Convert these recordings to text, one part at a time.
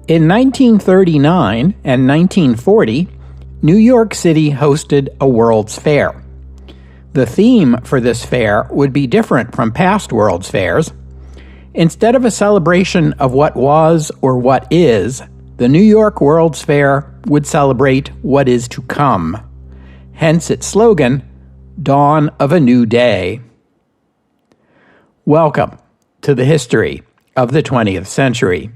In 1939 and 1940, New York City hosted a World's Fair. The theme for this fair would be different from past World's Fairs. Instead of a celebration of what was or what is, the New York World's Fair would celebrate what is to come. Hence its slogan, Dawn of a New Day. Welcome to the history of the 20th century.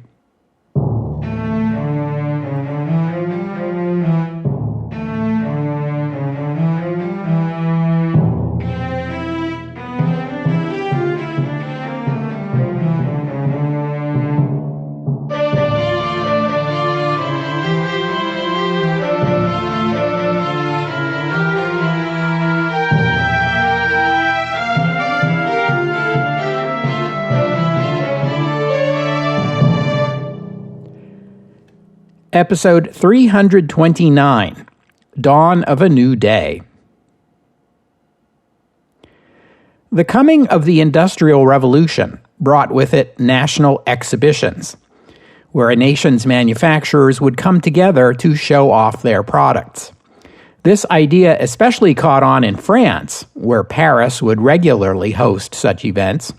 Episode 329, Dawn of a New Day. The coming of the Industrial Revolution brought with it national exhibitions, where a nation's manufacturers would come together to show off their products. This idea especially caught on in France, where Paris would regularly host such events.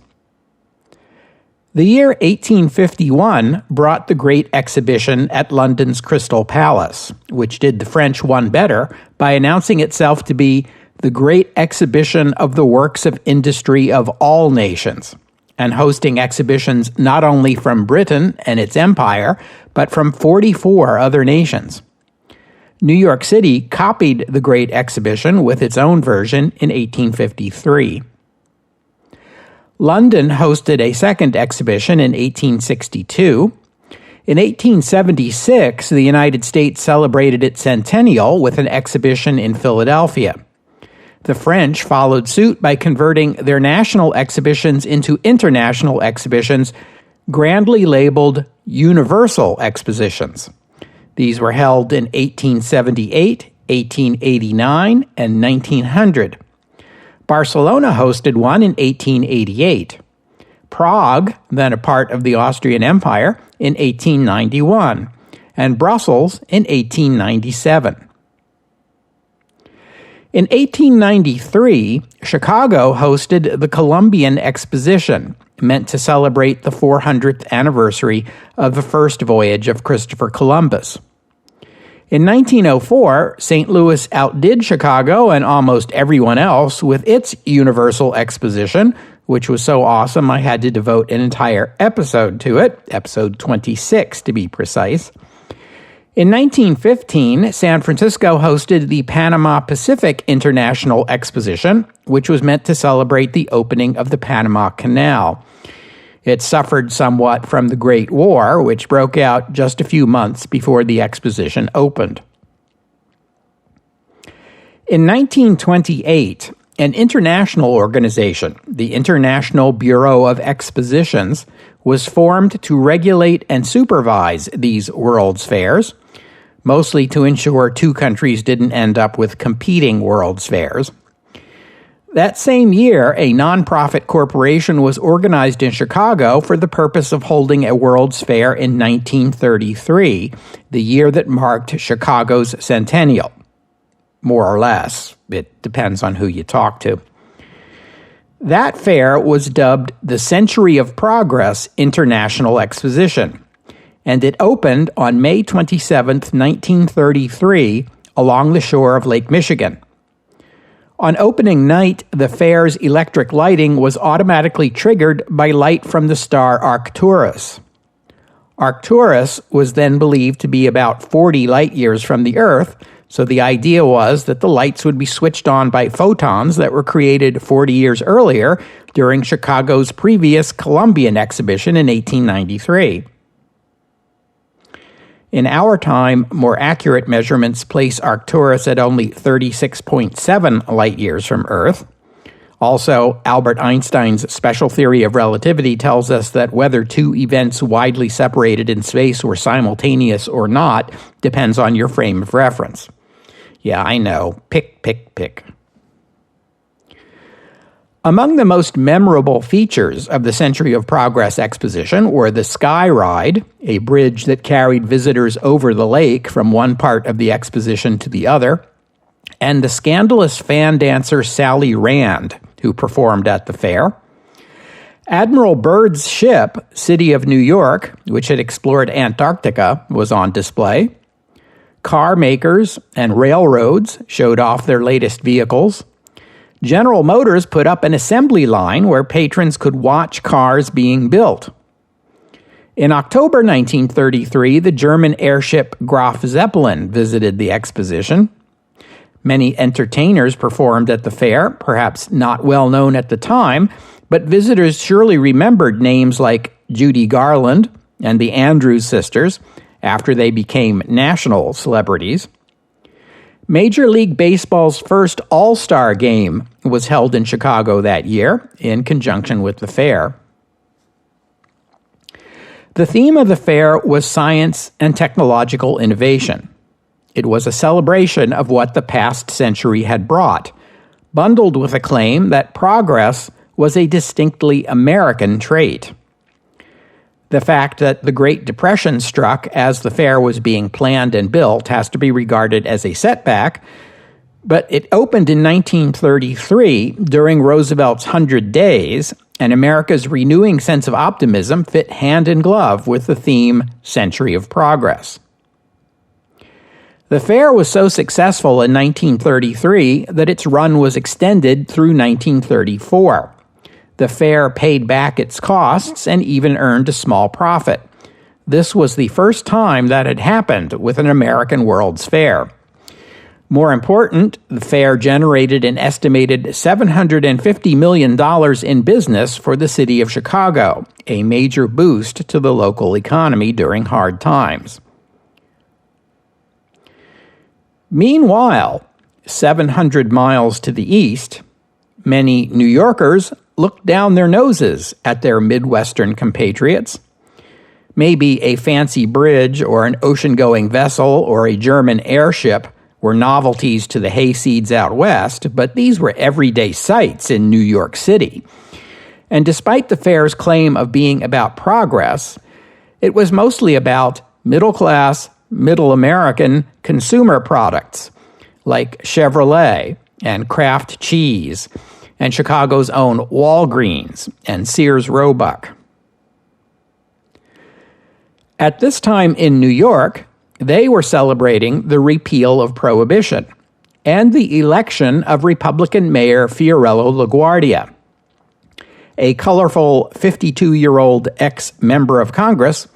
The year 1851 brought the Great Exhibition at London's Crystal Palace, which did the French one better by announcing itself to be the Great Exhibition of the Works of Industry of all nations, and hosting exhibitions not only from Britain and its empire, but from 44 other nations. New York City copied the Great Exhibition with its own version in 1853. London hosted a second exhibition in 1862. In 1876, the United States celebrated its centennial with an exhibition in Philadelphia. The French followed suit by converting their national exhibitions into international exhibitions, grandly labeled Universal Expositions. These were held in 1878, 1889, and 1900. Barcelona hosted one in 1888. Prague, then a part of the Austrian Empire, in 1891, and Brussels in 1897. In 1893, Chicago hosted the Columbian Exposition, meant to celebrate the 400th anniversary of the first voyage of Christopher Columbus. In 1904, St. Louis outdid Chicago and almost everyone else with its Universal Exposition, which was so awesome I had to devote an entire episode to it, episode 26 to be precise. In 1915, San Francisco hosted the Panama Pacific International Exposition, which was meant to celebrate the opening of the Panama Canal. It suffered somewhat from the Great War, which broke out just a few months before the exposition opened. In 1928, an international organization, the International Bureau of Expositions, was formed to regulate and supervise these World's Fairs, mostly to ensure two countries didn't end up with competing World's Fairs. That same year, a nonprofit corporation was organized in Chicago for the purpose of holding a World's Fair in 1933, the year that marked Chicago's centennial. More or less. It depends on who you talk to. That fair was dubbed the Century of Progress International Exposition, and it opened on May 27, 1933, along the shore of Lake Michigan. On opening night, the fair's electric lighting was automatically triggered by light from the star Arcturus. Arcturus was then believed to be about 40 light-years from the Earth, so the idea was that the lights would be switched on by photons that were created 40 years earlier during Chicago's previous Columbian Exhibition in 1893. In our time, more accurate measurements place Arcturus at only 36.7 light-years from Earth. Also, Albert Einstein's special theory of relativity tells us that whether two events widely separated in space were simultaneous or not depends on your frame of reference. Yeah, I know. Pick. Among the most memorable features of the Century of Progress exposition were the Sky Ride, a bridge that carried visitors over the lake from one part of the exposition to the other, and the scandalous fan dancer Sally Rand, who performed at the fair. Admiral Byrd's ship, City of New York, which had explored Antarctica, was on display. Car makers and railroads showed off their latest vehicles. General Motors put up an assembly line where patrons could watch cars being built. In October 1933, the German airship Graf Zeppelin visited the exposition. Many entertainers performed at the fair, perhaps not well known at the time, but visitors surely remembered names like Judy Garland and the Andrews Sisters after they became national celebrities. Major League Baseball's first All-Star game was held in Chicago that year in conjunction with the fair. The theme of the fair was science and technological innovation. It was a celebration of what the past century had brought, bundled with a claim that progress was a distinctly American trait. The fact that the Great Depression struck as the fair was being planned and built has to be regarded as a setback, but it opened in 1933 during Roosevelt's 100 Days, and America's renewing sense of optimism fit hand in glove with the theme Century of Progress. The fair was so successful in 1933 that its run was extended through 1934. The fair paid back its costs and even earned a small profit. This was the first time that had happened with an American World's Fair. More important, the fair generated an estimated $750 million in business for the city of Chicago, a major boost to the local economy during hard times. Meanwhile, 700 miles to the east, many New Yorkers looked down their noses at their Midwestern compatriots. Maybe a fancy bridge or an ocean-going vessel or a German airship were novelties to the hayseeds out west, but these were everyday sights in New York City. And despite the fair's claim of being about progress, it was mostly about middle-class, middle American consumer products like Chevrolet and Kraft cheese and Chicago's own Walgreens and Sears Roebuck. At this time in New York, they were celebrating the repeal of Prohibition and the election of Republican Mayor Fiorello LaGuardia. A colorful 52-year-old ex-member of Congress,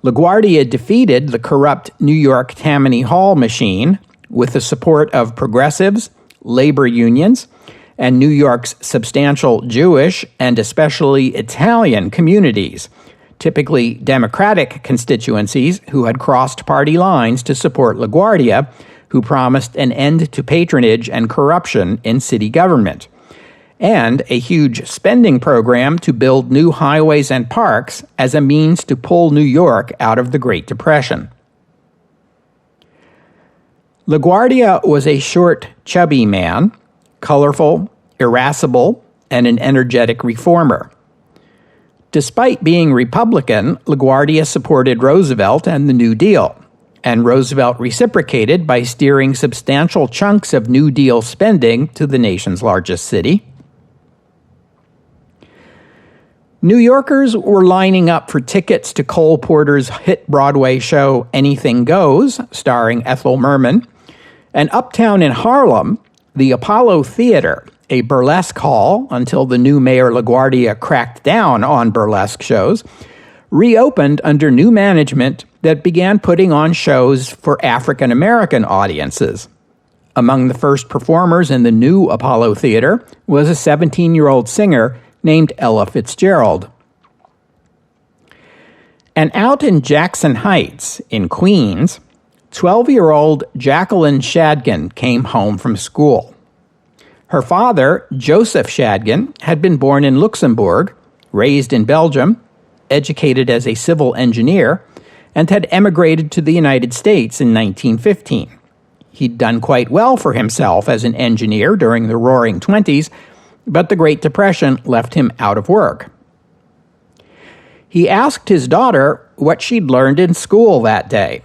LaGuardia defeated the corrupt New York Tammany Hall machine with the support of progressives, labor unions, and New York's substantial Jewish and especially Italian communities, typically Democratic constituencies who had crossed party lines to support LaGuardia, who promised an end to patronage and corruption in city government, and a huge spending program to build new highways and parks as a means to pull New York out of the Great Depression. LaGuardia was a short, chubby man, colorful, irascible, and an energetic reformer. Despite being Republican, LaGuardia supported Roosevelt and the New Deal, and Roosevelt reciprocated by steering substantial chunks of New Deal spending to the nation's largest city. New Yorkers were lining up for tickets to Cole Porter's hit Broadway show Anything Goes, starring Ethel Merman, and uptown in Harlem, the Apollo Theater, a burlesque hall until the new Mayor LaGuardia cracked down on burlesque shows, reopened under new management that began putting on shows for African American audiences. Among the first performers in the new Apollo Theater was a 17-year-old singer named Ella Fitzgerald. And out in Jackson Heights, in Queens, 12-year-old Jacqueline Shadgen came home from school. Her father, Joseph Shadgen, had been born in Luxembourg, raised in Belgium, educated as a civil engineer, and had emigrated to the United States in 1915. He'd done quite well for himself as an engineer during the Roaring '20s, but the Great Depression left him out of work. He asked his daughter what she'd learned in school that day.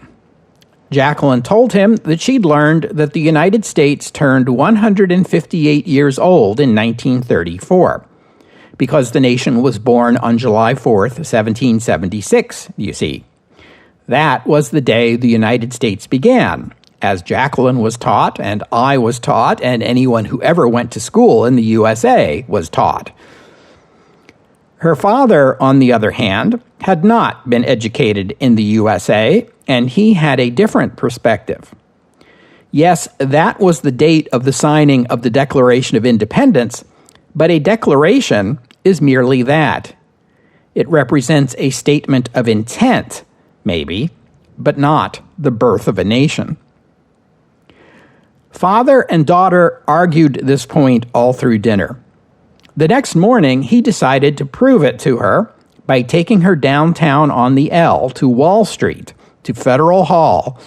Jacqueline told him that she'd learned that the United States turned 158 years old in 1934, because the nation was born on July 4th, 1776, you see. That was the day the United States began, as Jacqueline was taught, and I was taught, and anyone who ever went to school in the USA was taught. Her father, on the other hand, had not been educated in the USA, and he had a different perspective. Yes, that was the date of the signing of the Declaration of Independence, but a declaration is merely that. It represents a statement of intent, maybe, but not the birth of a nation. Father and daughter argued this point all through dinner. The next morning, he decided to prove it to her by taking her downtown on the L to Wall Street, to Federal Hall,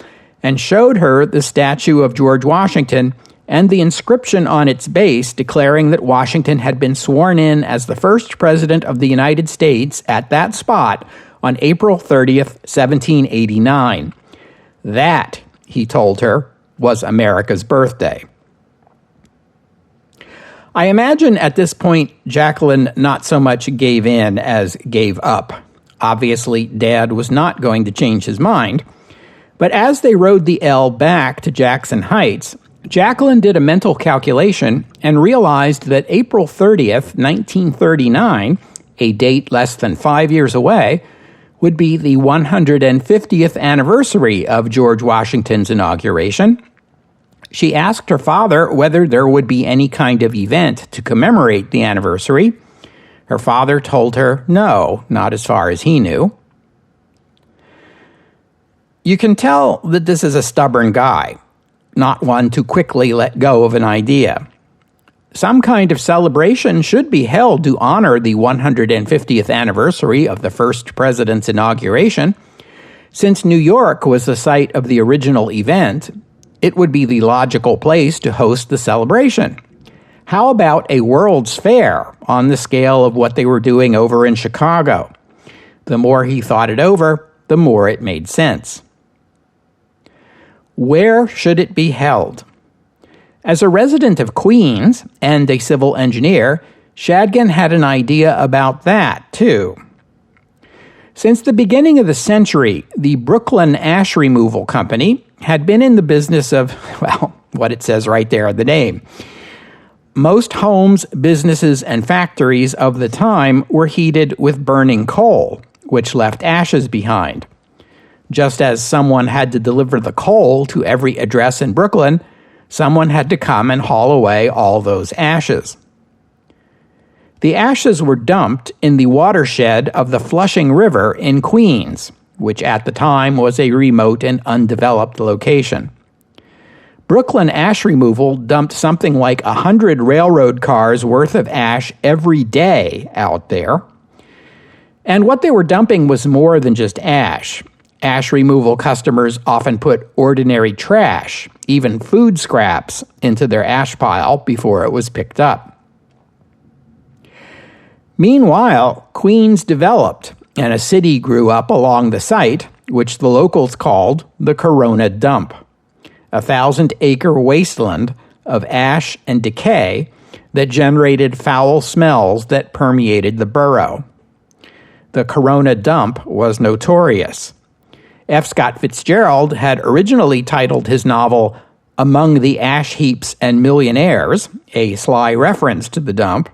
and showed her the statue of George Washington and the inscription on its base declaring that Washington had been sworn in as the first president of the United States at that spot on April 30th, 1789. That, he told her, was America's birthday. I imagine at this point, Jacqueline not so much gave in as gave up. Obviously, Dad was not going to change his mind. But as they rode the L back to Jackson Heights, Jacqueline did a mental calculation and realized that April 30th, 1939, a date less than 5 years away, would be the 150th anniversary of George Washington's inauguration. She asked her father whether there would be any kind of event to commemorate the anniversary. Her father told her no, not as far as he knew. You can tell that this is a stubborn guy, not one to quickly let go of an idea. Some kind of celebration should be held to honor the 150th anniversary of the first president's inauguration. Since New York was the site of the original event, it would be the logical place to host the celebration. How about a World's Fair on the scale of what they were doing over in Chicago? The more he thought it over, the more it made sense. Where should it be held? As a resident of Queens and a civil engineer, Shadgan had an idea about that, too. Since the beginning of the century, the Brooklyn Ash Removal Company had been in the business of, well, what it says right there in the name. Most homes, businesses, and factories of the time were heated with burning coal, which left ashes behind. Just as someone had to deliver the coal to every address in Brooklyn, someone had to come and haul away all those ashes. The ashes were dumped in the watershed of the Flushing River in Queens, which at the time was a remote and undeveloped location. Brooklyn Ash Removal dumped something like 100 railroad cars worth of ash every day out there. And what they were dumping was more than just ash. Ash removal customers often put ordinary trash, even food scraps, into their ash pile before it was picked up. Meanwhile, Queens developed, and a city grew up along the site, which the locals called the Corona Dump, a 1,000-acre wasteland of ash and decay that generated foul smells that permeated the borough. The Corona Dump was notorious. F. Scott Fitzgerald had originally titled his novel Among the Ash Heaps and Millionaires, a sly reference to the dump,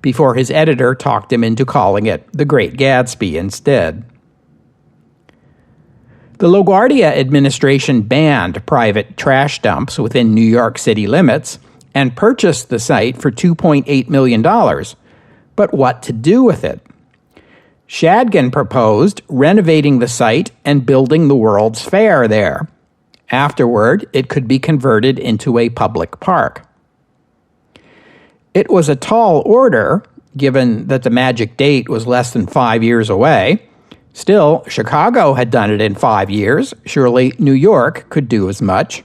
before his editor talked him into calling it The Great Gatsby instead. The LaGuardia administration banned private trash dumps within New York City limits and purchased the site for $2.8 million. But what to do with it? Shadgan proposed renovating the site and building the World's Fair there. Afterward, it could be converted into a public park. It was a tall order, given that the magic date was less than 5 years away. Still, Chicago had done it in 5 years. Surely New York could do as much.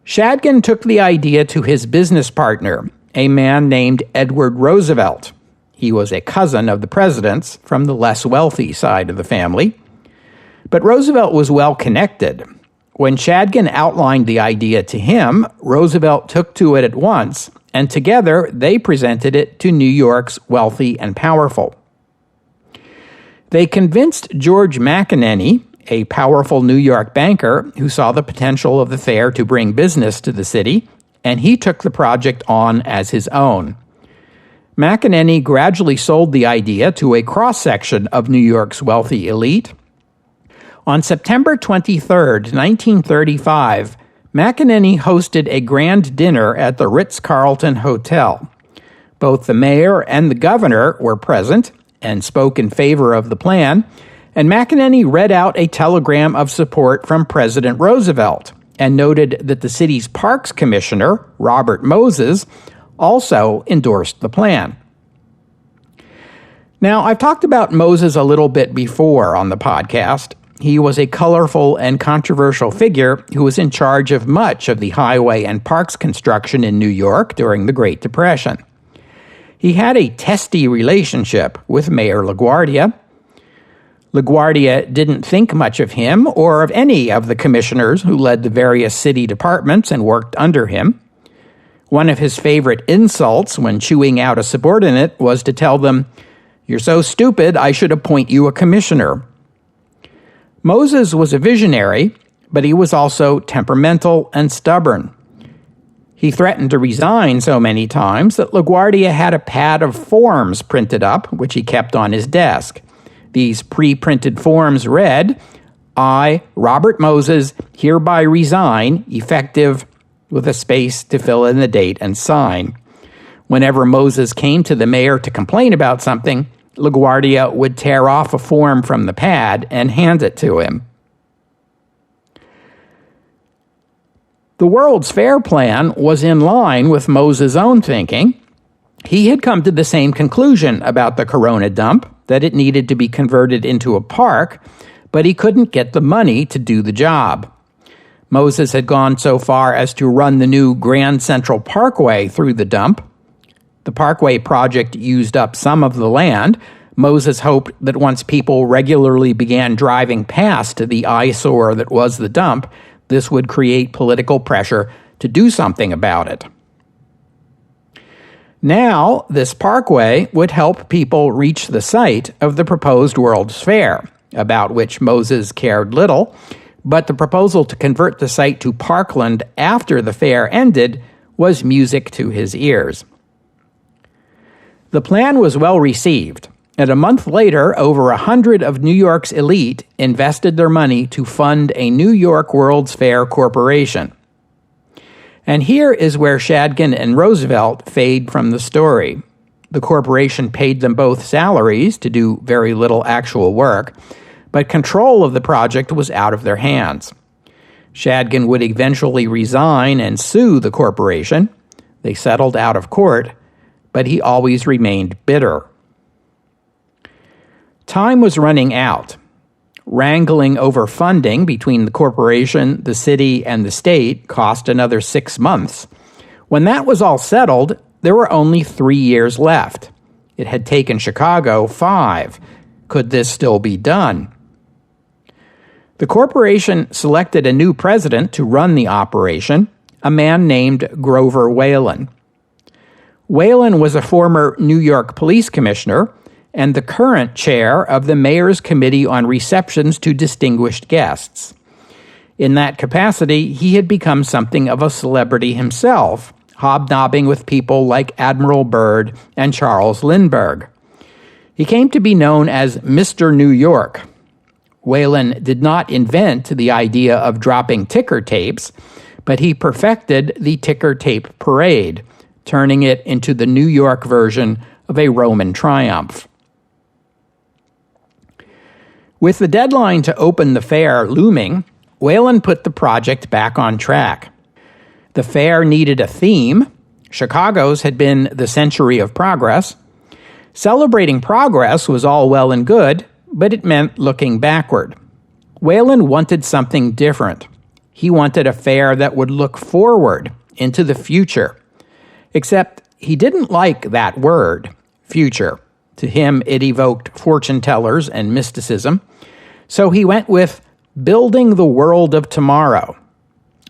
Shadgan took the idea to his business partner, a man named Edward Roosevelt. He was a cousin of the president's from the less wealthy side of the family. But Roosevelt was well connected. When Shadkin outlined the idea to him, Roosevelt took to it at once, and together they presented it to New York's wealthy and powerful. They convinced George McEnany, a powerful New York banker who saw the potential of the fair to bring business to the city, and he took the project on as his own. McEnany gradually sold the idea to a cross-section of New York's wealthy elite. On September 23, 1935, McEnany hosted a grand dinner at the Ritz-Carlton Hotel. Both the mayor and the governor were present and spoke in favor of the plan, and McEnany read out a telegram of support from President Roosevelt and noted that the city's parks commissioner, Robert Moses, also endorsed the plan. Now, I've talked about Moses a little bit before on the podcast. He was a colorful and controversial figure who was in charge of much of the highway and parks construction in New York during the Great Depression. He had a testy relationship with Mayor LaGuardia. LaGuardia didn't think much of him or of any of the commissioners who led the various city departments and worked under him. One of his favorite insults when chewing out a subordinate was to tell them, "You're so stupid, I should appoint you a commissioner." Moses was a visionary, but he was also temperamental and stubborn. He threatened to resign so many times that LaGuardia had a pad of forms printed up, which he kept on his desk. These pre-printed forms read, "I, Robert Moses, hereby resign, effective," with a space to fill in the date and sign. Whenever Moses came to the mayor to complain about something, LaGuardia would tear off a form from the pad and hand it to him. The World's Fair plan was in line with Moses' own thinking. He had come to the same conclusion about the Corona dump, that it needed to be converted into a park, but he couldn't get the money to do the job. Moses had gone so far as to run the new Grand Central Parkway through the dump. The Parkway project used up some of the land. Moses hoped that once people regularly began driving past the eyesore that was the dump, this would create political pressure to do something about it. Now, this parkway would help people reach the site of the proposed World's Fair, about which Moses cared little, but the proposal to convert the site to parkland after the fair ended was music to his ears. The plan was well received, and a month later, over 100 of New York's elite invested their money to fund a New York World's Fair corporation. And here is where Shadkin and Roosevelt fade from the story. The corporation paid them both salaries to do very little actual work, but control of the project was out of their hands. Shadkin would eventually resign and sue the corporation. They settled out of court, but he always remained bitter. Time was running out. Wrangling over funding between the corporation, the city, and the state cost another 6 months. When that was all settled, there were only 3 years left. It had taken Chicago 5. Could this still be done? The corporation selected a new president to run the operation, a man named Grover Whalen. Whalen was a former New York police commissioner and the current chair of the Mayor's Committee on Receptions to Distinguished Guests. In that capacity, he had become something of a celebrity himself, hobnobbing with people like Admiral Byrd and Charles Lindbergh. He came to be known as Mr. New York. Whalen did not invent the idea of dropping ticker tapes, but he perfected the ticker tape parade, turning it into the New York version of a Roman triumph. With the deadline to open the fair looming, Whalen put the project back on track. The fair needed a theme. Chicago's had been the century of progress. Celebrating progress was all well and good, but it meant looking backward. Whalen wanted something different. He wanted a fair that would look forward into the future. Except he didn't like that word, future. To him, it evoked fortune tellers and mysticism. So he went with building the world of tomorrow.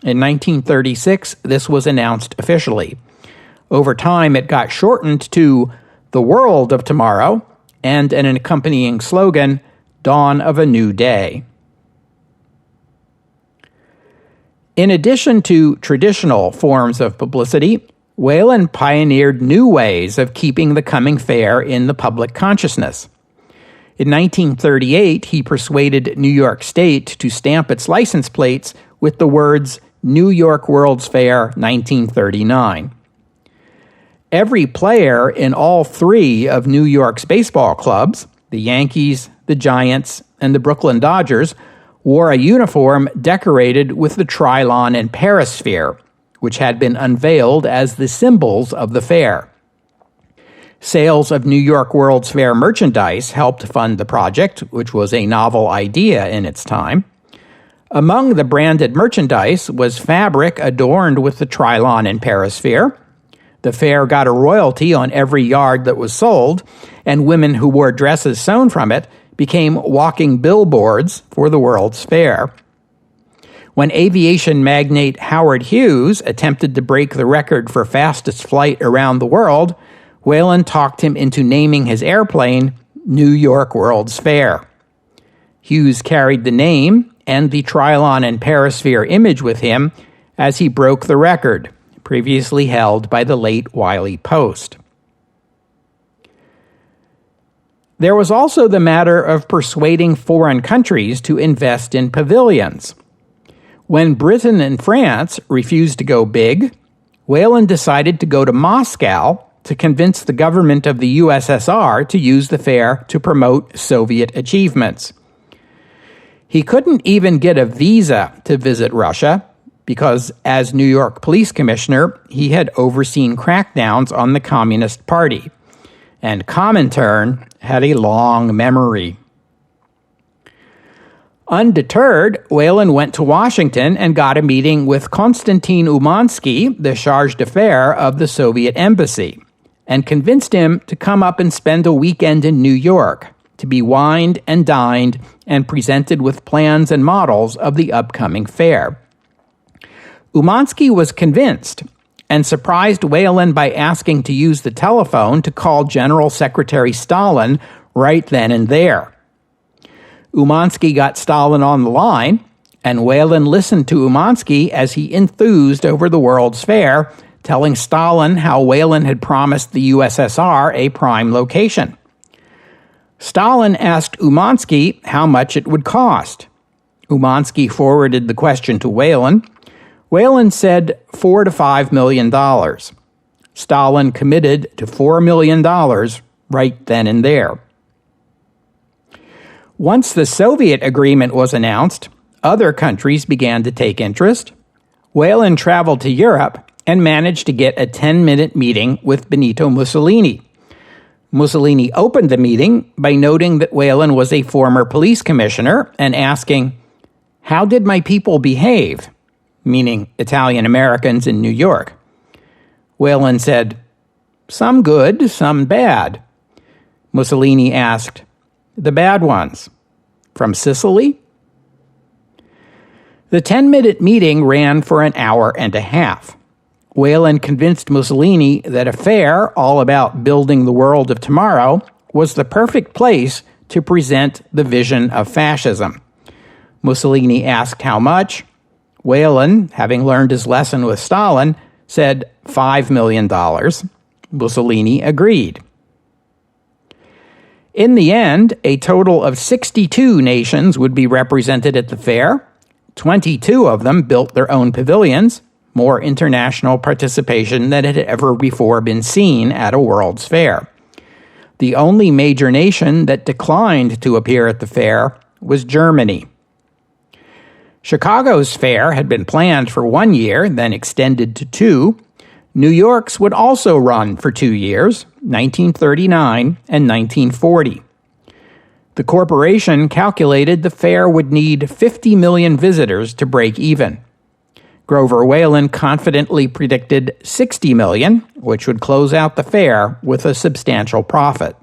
In 1936, this was announced officially. Over time, it got shortened to the world of tomorrow and an accompanying slogan, Dawn of a New Day. In addition to traditional forms of publicity, Whalen pioneered new ways of keeping the coming fair in the public consciousness. In 1938, he persuaded New York State to stamp its license plates with the words New York World's Fair 1939. Every player in all three of New York's baseball clubs, the Yankees, the Giants, and the Brooklyn Dodgers, wore a uniform decorated with the Trilon and Perisphere, which had been unveiled as the symbols of the fair. Sales of New York World's Fair merchandise helped fund the project, which was a novel idea in its time. Among the branded merchandise was fabric adorned with the Trilon and Perisphere. The fair got a royalty on every yard that was sold, and women who wore dresses sewn from it became walking billboards for the World's Fair. When aviation magnate Howard Hughes attempted to break the record for fastest flight around the world, Whalen talked him into naming his airplane New York World's Fair. Hughes carried the name and the Trilon and Perisphere image with him as he broke the record, previously held by the late Wiley Post. There was also the matter of persuading foreign countries to invest in pavilions. When Britain and France refused to go big, Whalen decided to go to Moscow to convince the government of the USSR to use the fair to promote Soviet achievements. He couldn't even get a visa to visit Russia because, as New York Police Commissioner, he had overseen crackdowns on the Communist Party, and Comintern had a long memory. Undeterred, Whalen went to Washington and got a meeting with Konstantin Umansky, the charge d'affaires of the Soviet embassy, and convinced him to come up and spend a weekend in New York, to be wined and dined and presented with plans and models of the upcoming fair. Umansky was convinced and surprised Whalen by asking to use the telephone to call General Secretary Stalin right then and there. Umansky got Stalin on the line, and Whalen listened to Umansky as he enthused over the World's Fair, telling Stalin how Whalen had promised the USSR a prime location. Stalin asked Umansky how much it would cost. Umansky forwarded the question to Whalen. Whalen said $4 to $5 million. Stalin committed to $4 million right then and there. Once the Soviet agreement was announced, other countries began to take interest. Whalen traveled to Europe and managed to get a 10-minute meeting with Benito Mussolini. Mussolini opened the meeting by noting that Whalen was a former police commissioner and asking, "How did my people behave?" meaning Italian Americans in New York. Whalen said, "Some good, some bad." Mussolini asked, "The bad ones. From Sicily?" The 10-minute meeting ran for an hour and a half. Whalen convinced Mussolini that a fair all about building the world of tomorrow was the perfect place to present the vision of fascism. Mussolini asked how much. Whalen, having learned his lesson with Stalin, said $5 million. Mussolini agreed. In the end, a total of 62 nations would be represented at the fair. 22 of them built their own pavilions, more international participation than had ever before been seen at a World's Fair. The only major nation that declined to appear at the fair was Germany. Chicago's fair had been planned for 1 year, then extended to 2. New York's would also run for 2 years, 1939 and 1940. The corporation calculated the fair would need 50 million visitors to break even. Grover Whalen confidently predicted $60 million, which would close out the fair with a substantial profit.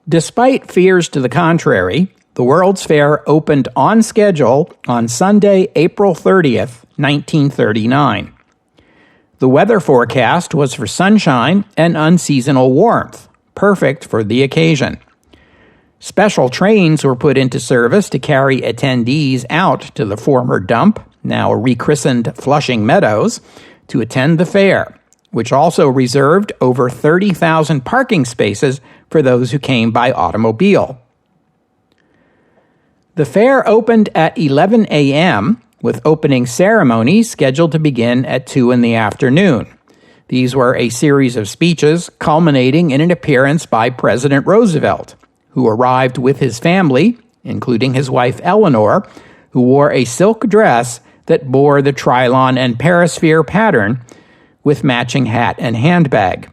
Despite fears to the contrary, the World's Fair opened on schedule on Sunday, April 30th, 1939. The weather forecast was for sunshine and unseasonal warmth, perfect for the occasion. Special trains were put into service to carry attendees out to the former dump, now rechristened Flushing Meadows, to attend the fair, which also reserved over 30,000 parking spaces for those who came by automobile. The fair opened at 11 a.m., with opening ceremonies scheduled to begin at 2 in the afternoon. These were a series of speeches culminating in an appearance by President Roosevelt, who arrived with his family, including his wife Eleanor, who wore a silk dress that bore the Trilon and Perisphere pattern with matching hat and handbag.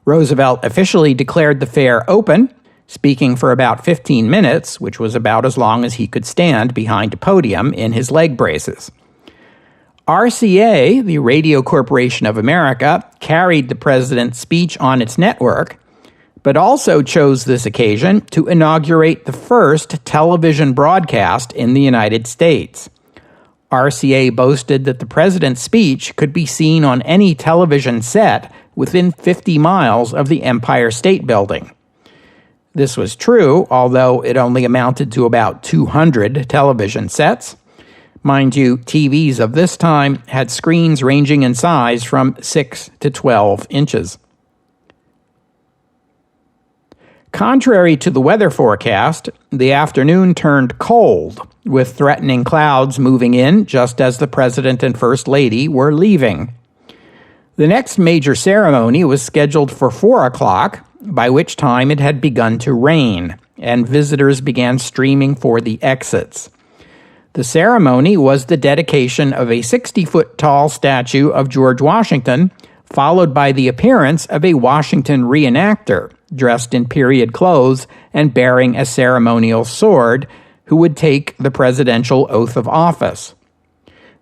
Roosevelt officially declared the fair open, speaking for about 15 minutes, which was about as long as he could stand behind a podium in his leg braces. RCA, the Radio Corporation of America, carried the president's speech on its network, but also chose this occasion to inaugurate the first television broadcast in the United States. RCA boasted that the president's speech could be seen on any television set within 50 miles of the Empire State Building. This was true, although it only amounted to about 200 television sets. Mind you, TVs of this time had screens ranging in size from 6 to 12 inches. Contrary to the weather forecast, the afternoon turned cold, with threatening clouds moving in just as the President and First Lady were leaving. The next major ceremony was scheduled for 4 o'clock, by which time it had begun to rain, and visitors began streaming for the exits. The ceremony was the dedication of a 60-foot-tall statue of George Washington, followed by the appearance of a Washington reenactor, dressed in period clothes and bearing a ceremonial sword, who would take the presidential oath of office.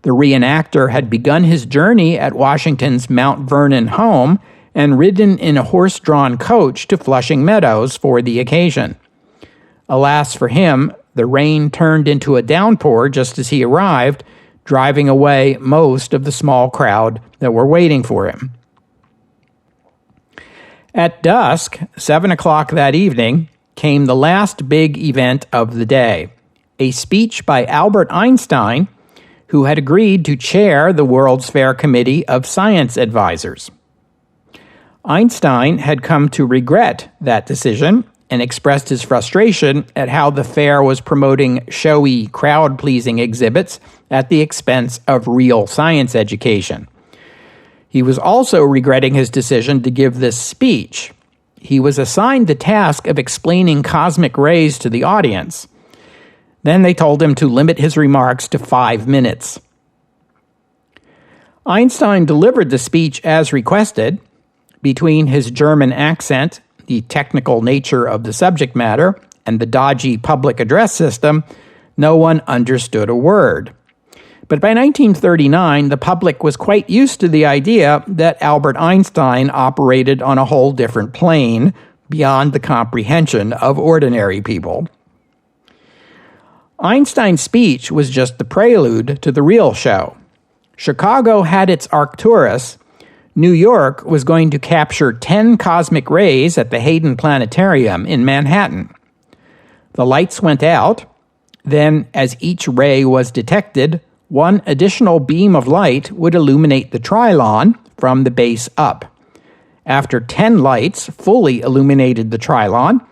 The reenactor had begun his journey at Washington's Mount Vernon home and ridden in a horse-drawn coach to Flushing Meadows for the occasion. Alas for him, the rain turned into a downpour just as he arrived, driving away most of the small crowd that were waiting for him. At dusk, 7 o'clock that evening, came the last big event of the day, a speech by Albert Einstein, who had agreed to chair the World's Fair Committee of Science Advisors. Einstein had come to regret that decision and expressed his frustration at how the fair was promoting showy, crowd-pleasing exhibits at the expense of real science education. He was also regretting his decision to give this speech. He was assigned the task of explaining cosmic rays to the audience. Then they told him to limit his remarks to 5 minutes. Einstein delivered the speech as requested. Between his German accent, the technical nature of the subject matter, and the dodgy public address system, no one understood a word. But by 1939, the public was quite used to the idea that Albert Einstein operated on a whole different plane beyond the comprehension of ordinary people. Einstein's speech was just the prelude to the real show. Chicago had its Arcturus. New York was going to capture 10 cosmic rays at the Hayden Planetarium in Manhattan. The lights went out. Then, as each ray was detected, one additional beam of light would illuminate the Trilon from the base up. After 10 lights fully illuminated the Trilon,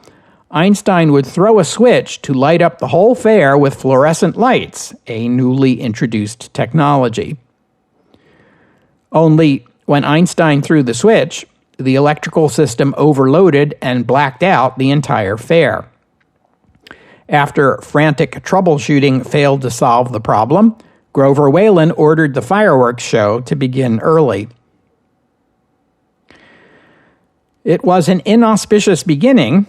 Einstein would throw a switch to light up the whole fair with fluorescent lights, a newly introduced technology. Only when Einstein threw the switch, the electrical system overloaded and blacked out the entire fair. After frantic troubleshooting failed to solve the problem, Grover Whalen ordered the fireworks show to begin early. It was an inauspicious beginning,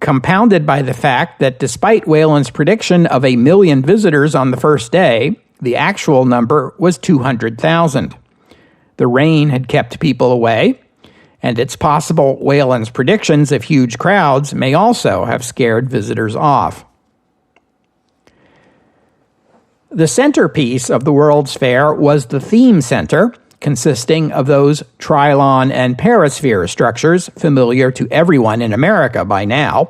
compounded by the fact that despite Whalen's prediction of 1 million visitors on the first day, the actual number was 200,000. The rain had kept people away, and it's possible Whalen's predictions of huge crowds may also have scared visitors off. The centerpiece of the World's Fair was the theme center, consisting of those Trilon and Perisphere structures familiar to everyone in America by now.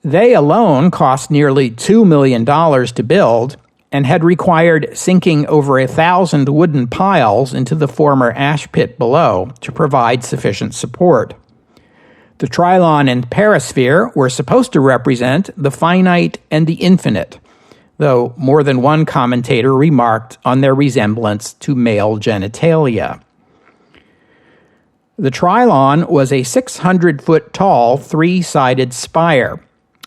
They alone cost nearly $2 million to build and had required sinking over 1,000 wooden piles into the former ash pit below to provide sufficient support. The Trilon and Perisphere were supposed to represent the finite and the infinite, though more than one commentator remarked on their resemblance to male genitalia. The Trilon was a 600-foot-tall, three-sided spire.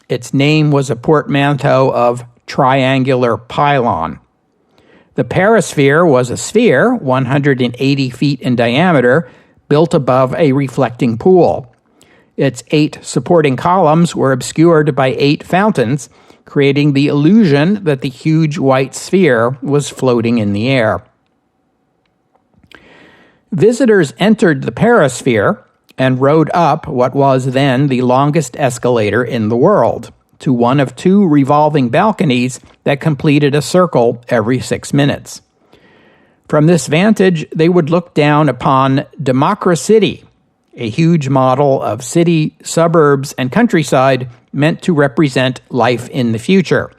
Its name was a portmanteau of triangular pylon. The Perisphere was a sphere, 180 feet in diameter, built above a reflecting pool. Its 8 supporting columns were obscured by 8 fountains, creating the illusion that the huge white sphere was floating in the air. Visitors entered the Perisphere and rode up what was then the longest escalator in the world, to one of 2 revolving balconies that completed a circle every 6 minutes. From this vantage, they would look down upon Democracity, a huge model of city, suburbs, and countryside meant to represent life in the future,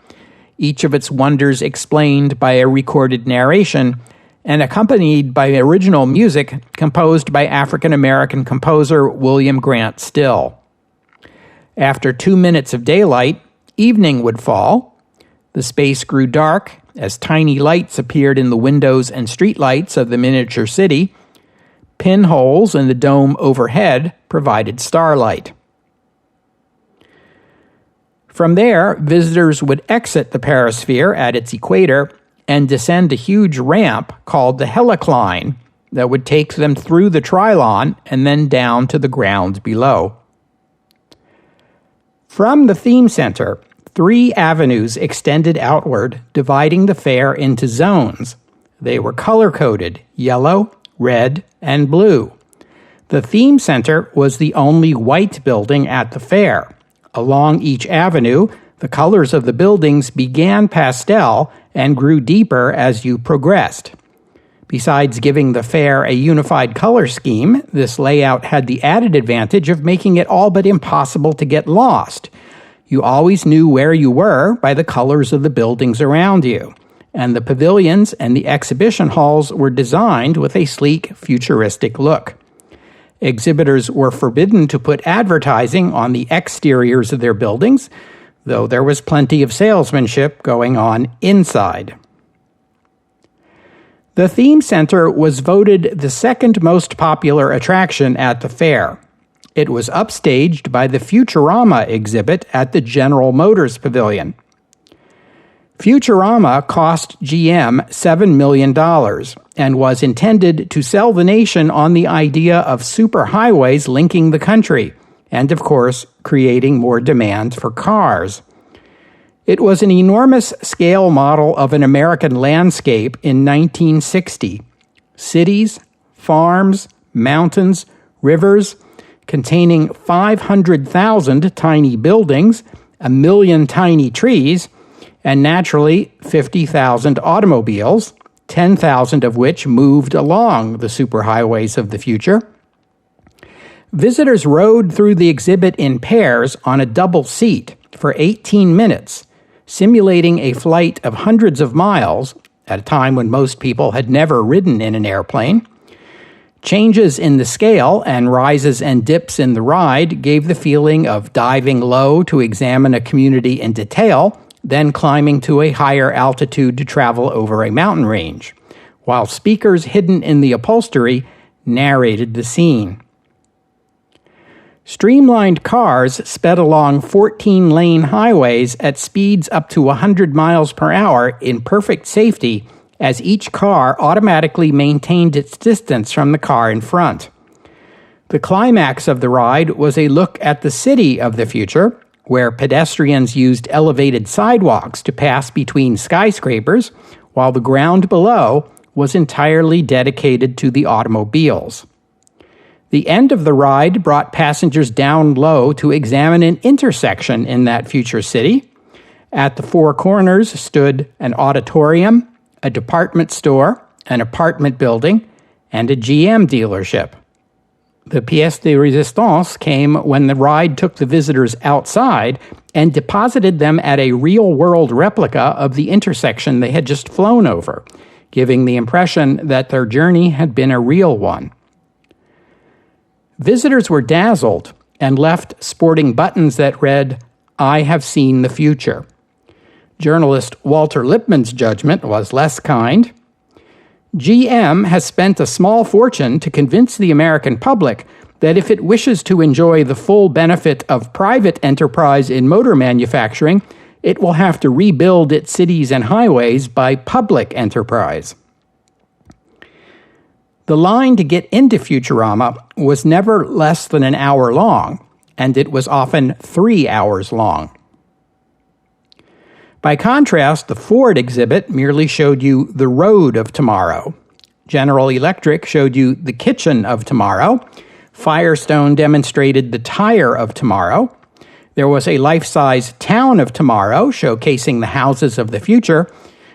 each of its wonders explained by a recorded narration and accompanied by original music composed by African-American composer William Grant Still. After 2 minutes of daylight, evening would fall. The space grew dark as tiny lights appeared in the windows and streetlights of the miniature city. Pinholes in the dome overhead provided starlight. From there, visitors would exit the Perisphere at its equator and descend a huge ramp called the helicline that would take them through the Trilon and then down to the ground below. From the theme center, 3 avenues extended outward, dividing the fair into zones. They were color-coded: yellow, red, and blue. The theme center was the only white building at the fair. Along each avenue, the colors of the buildings began pastel and grew deeper as you progressed. Besides giving the fair a unified color scheme, this layout had the added advantage of making it all but impossible to get lost. You always knew where you were by the colors of the buildings around you, and the pavilions and the exhibition halls were designed with a sleek, futuristic look. Exhibitors were forbidden to put advertising on the exteriors of their buildings, though there was plenty of salesmanship going on inside. The theme center was voted the second most popular attraction at the fair. It was upstaged by the Futurama exhibit at the General Motors Pavilion. Futurama cost GM $7 million and was intended to sell the nation on the idea of superhighways linking the country, and of course, creating more demand for cars. It was an enormous scale model of an American landscape in 1960. Cities, farms, mountains, rivers, containing 500,000 tiny buildings, 1 million tiny trees, and naturally 50,000 automobiles, 10,000 of which moved along the superhighways of the future. Visitors rode through the exhibit in pairs on a double seat for 18 minutes, simulating a flight of hundreds of miles at a time when most people had never ridden in an airplane. Changes in the scale and rises and dips in the ride gave the feeling of diving low to examine a community in detail, then climbing to a higher altitude to travel over a mountain range, while speakers hidden in the upholstery narrated the scene. Streamlined cars sped along 14-lane highways at speeds up to 100 miles per hour in perfect safety, as each car automatically maintained its distance from the car in front. The climax of the ride was a look at the city of the future, where pedestrians used elevated sidewalks to pass between skyscrapers, while the ground below was entirely dedicated to the automobiles. The end of the ride brought passengers down low to examine an intersection in that future city. At the four corners stood an auditorium, a department store, an apartment building, and a GM dealership. The pièce de résistance came when the ride took the visitors outside and deposited them at a real-world replica of the intersection they had just flown over, giving the impression that their journey had been a real one. Visitors were dazzled and left sporting buttons that read, "I have seen the future." Journalist Walter Lippmann's judgment was less kind. GM has spent a small fortune to convince the American public that if it wishes to enjoy the full benefit of private enterprise in motor manufacturing, it will have to rebuild its cities and highways by public enterprise. The line to get into Futurama was never less than an hour long, and it was often 3 hours long. By contrast, the Ford exhibit merely showed you the road of tomorrow. General Electric showed you the kitchen of tomorrow. Firestone demonstrated the tire of tomorrow. There was a life-size town of tomorrow, showcasing the houses of the future.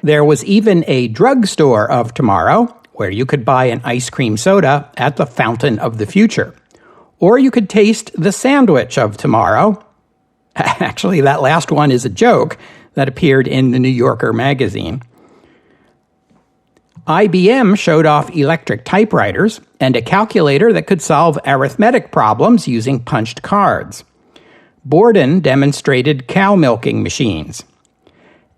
There was even a drugstore of tomorrow, where you could buy an ice cream soda at the fountain of the future. Or you could taste the sandwich of tomorrow. Actually, that last one is a joke that appeared in the New Yorker magazine. IBM showed off electric typewriters and a calculator that could solve arithmetic problems using punched cards. Borden demonstrated cow milking machines.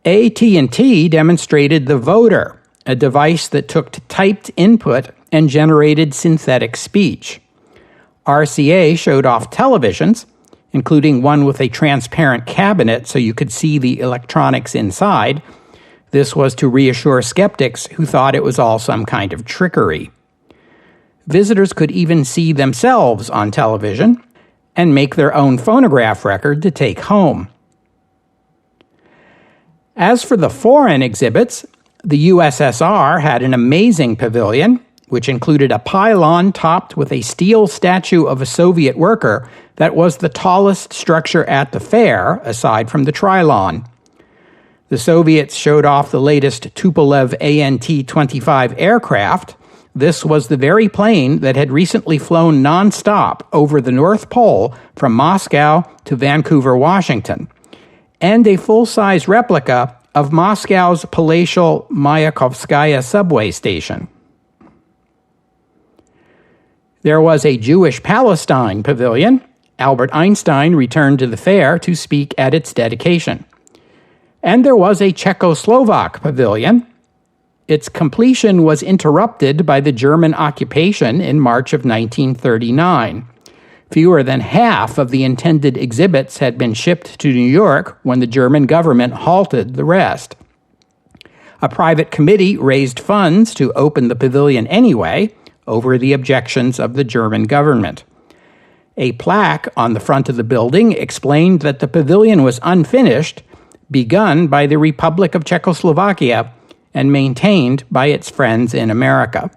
AT&T demonstrated the voter, a device that took typed input and generated synthetic speech. RCA showed off televisions, including one with a transparent cabinet so you could see the electronics inside. This was to reassure skeptics who thought it was all some kind of trickery. Visitors could even see themselves on television and make their own phonograph record to take home. As for the foreign exhibits, the USSR had an amazing pavilion, which included a pylon topped with a steel statue of a Soviet worker that was the tallest structure at the fair, aside from the Trilon. The Soviets showed off the latest Tupolev AN-T-25 aircraft. This was the very plane that had recently flown nonstop over the North Pole from Moscow to Vancouver, Washington, and a full-size replica of Moscow's palatial Mayakovskaya subway station. There was a Jewish Palestine pavilion. Albert Einstein returned to the fair to speak at its dedication. And there was a Czechoslovak pavilion. Its completion was interrupted by the German occupation in March of 1939. Fewer than half of the intended exhibits had been shipped to New York when the German government halted the rest. A private committee raised funds to open the pavilion anyway, over the objections of the German government. A plaque on the front of the building explained that the pavilion was unfinished, begun by the Republic of Czechoslovakia and maintained by its friends in America.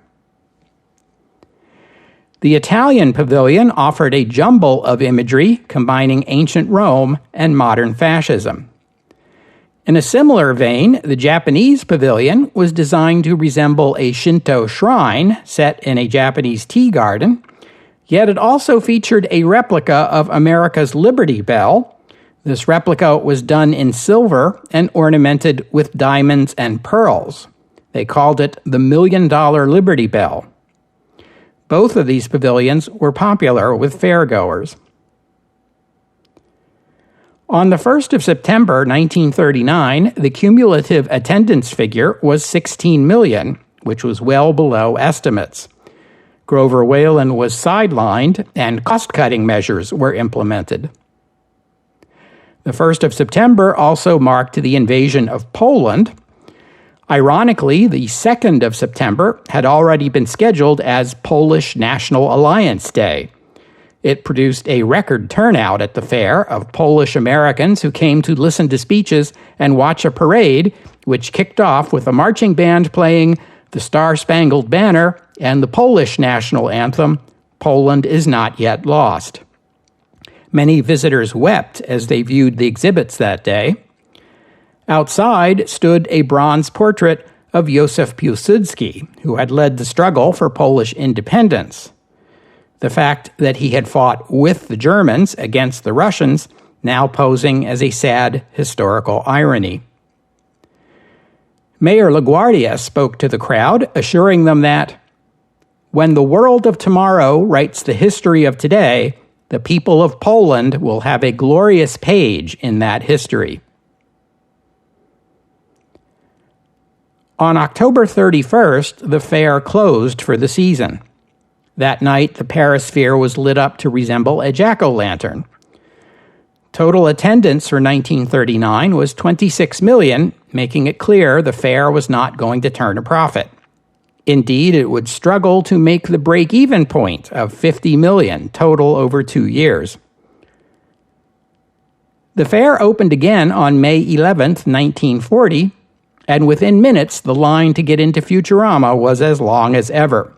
The Italian pavilion offered a jumble of imagery combining ancient Rome and modern fascism. In a similar vein, the Japanese pavilion was designed to resemble a Shinto shrine set in a Japanese tea garden, yet it also featured a replica of America's Liberty Bell. This replica was done in silver and ornamented with diamonds and pearls. They called it the $1 Million Liberty Bell. Both of these pavilions were popular with fairgoers. On the 1st of September 1939, the cumulative attendance figure was 16 million, which was well below estimates. Grover Whalen was sidelined, and cost-cutting measures were implemented. The 1st of September also marked the invasion of Poland. Ironically, the 2nd of September had already been scheduled as Polish National Alliance Day. It produced a record turnout at the fair of Polish Americans who came to listen to speeches and watch a parade, which kicked off with a marching band playing the Star-Spangled Banner and the Polish national anthem, Poland is Not Yet Lost. Many visitors wept as they viewed the exhibits that day. Outside stood a bronze portrait of Józef Piłsudski, who had led the struggle for Polish independence. The fact that he had fought with the Germans against the Russians now posing as a sad historical irony. Mayor LaGuardia spoke to the crowd, assuring them that, "When the world of tomorrow writes the history of today, the people of Poland will have a glorious page in that history." On October 31st, the fair closed for the season. That night, the Perisphere was lit up to resemble a jack-o'-lantern. Total attendance for 1939 was 26 million, making it clear the fair was not going to turn a profit. Indeed, it would struggle to make the break-even point of 50 million total over 2 years. The fair opened again on May 11th, 1940, and within minutes, the line to get into Futurama was as long as ever.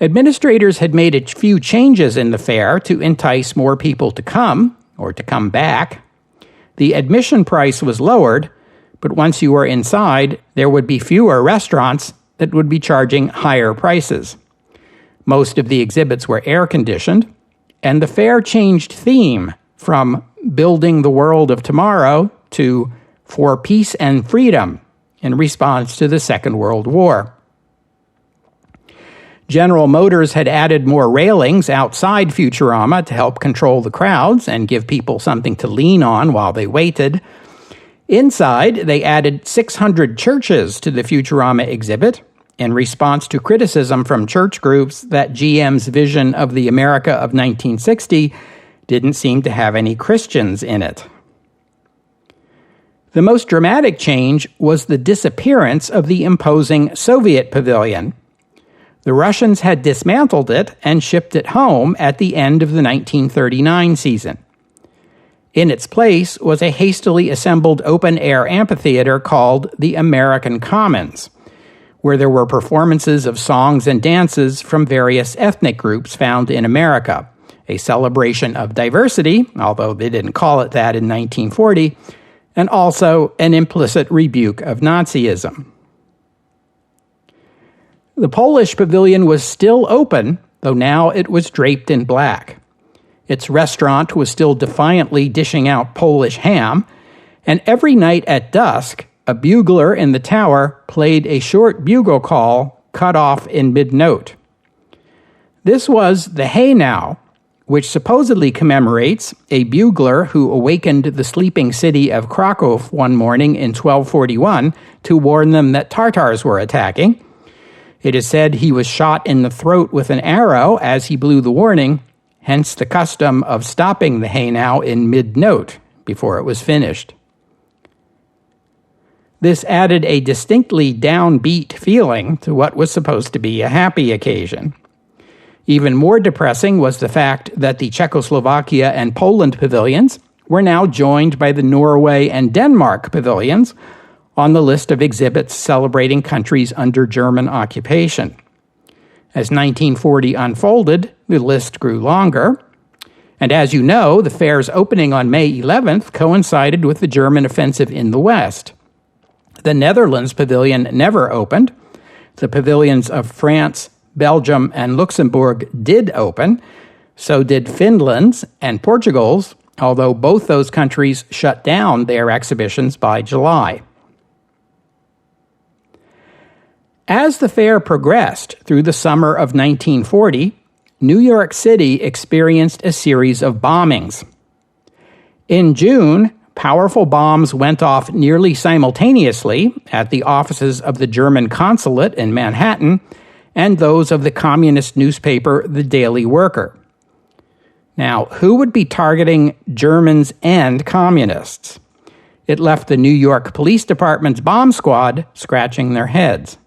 Administrators had made a few changes in the fair to entice more people to come, or to come back. The admission price was lowered, but once you were inside, there would be fewer restaurants that would be charging higher prices. Most of the exhibits were air-conditioned, and the fair changed theme from Building the World of Tomorrow to For Peace and Freedom in response to the Second World War. General Motors had added more railings outside Futurama to help control the crowds and give people something to lean on while they waited. Inside, they added 600 churches to the Futurama exhibit in response to criticism from church groups that GM's vision of the America of 1960 didn't seem to have any Christians in it. The most dramatic change was the disappearance of the imposing Soviet pavilion. The Russians had dismantled it and shipped it home at the end of the 1939 season. In its place was a hastily assembled open-air amphitheater called the American Commons, where there were performances of songs and dances from various ethnic groups found in America, a celebration of diversity, although they didn't call it that in 1940, and also an implicit rebuke of Nazism. The Polish pavilion was still open, though now it was draped in black. Its restaurant was still defiantly dishing out Polish ham, and every night at dusk, a bugler in the tower played a short bugle call cut off in mid-note. This was the Hey Now, which supposedly commemorates a bugler who awakened the sleeping city of Krakow one morning in 1241 to warn them that Tatars were attacking. It is said he was shot in the throat with an arrow as he blew the warning, hence the custom of stopping the Hey Now in mid-note before it was finished. This added a distinctly downbeat feeling to what was supposed to be a happy occasion. Even more depressing was the fact that the Czechoslovakia and Poland pavilions, were now joined by the Norway and Denmark pavilions on the list of exhibits celebrating countries under German occupation. As 1940 unfolded, the list grew longer. And as you know, the fair's opening on May 11th coincided with the German offensive in the West. The Netherlands pavilion never opened. The pavilions of France, Belgium, and Luxembourg did open. So did Finland's and Portugal's, although both those countries shut down their exhibitions by July. As the fair progressed through the summer of 1940, New York City experienced a series of bombings. In June, powerful bombs went off nearly simultaneously at the offices of the German consulate in Manhattan and those of the communist newspaper The Daily Worker. Now, who would be targeting Germans and communists? It left the New York Police Department's bomb squad scratching their heads.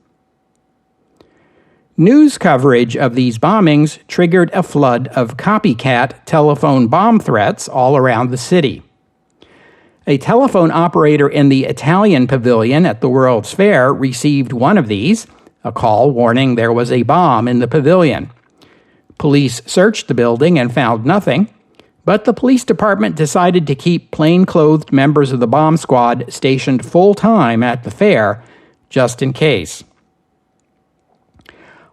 News coverage of these bombings triggered a flood of copycat telephone bomb threats all around the city. A telephone operator in the Italian pavilion at the World's Fair received one of these, a call warning there was a bomb in the pavilion. Police searched the building and found nothing, but the police department decided to keep plainclothed members of the bomb squad stationed full-time at the fair, just in case.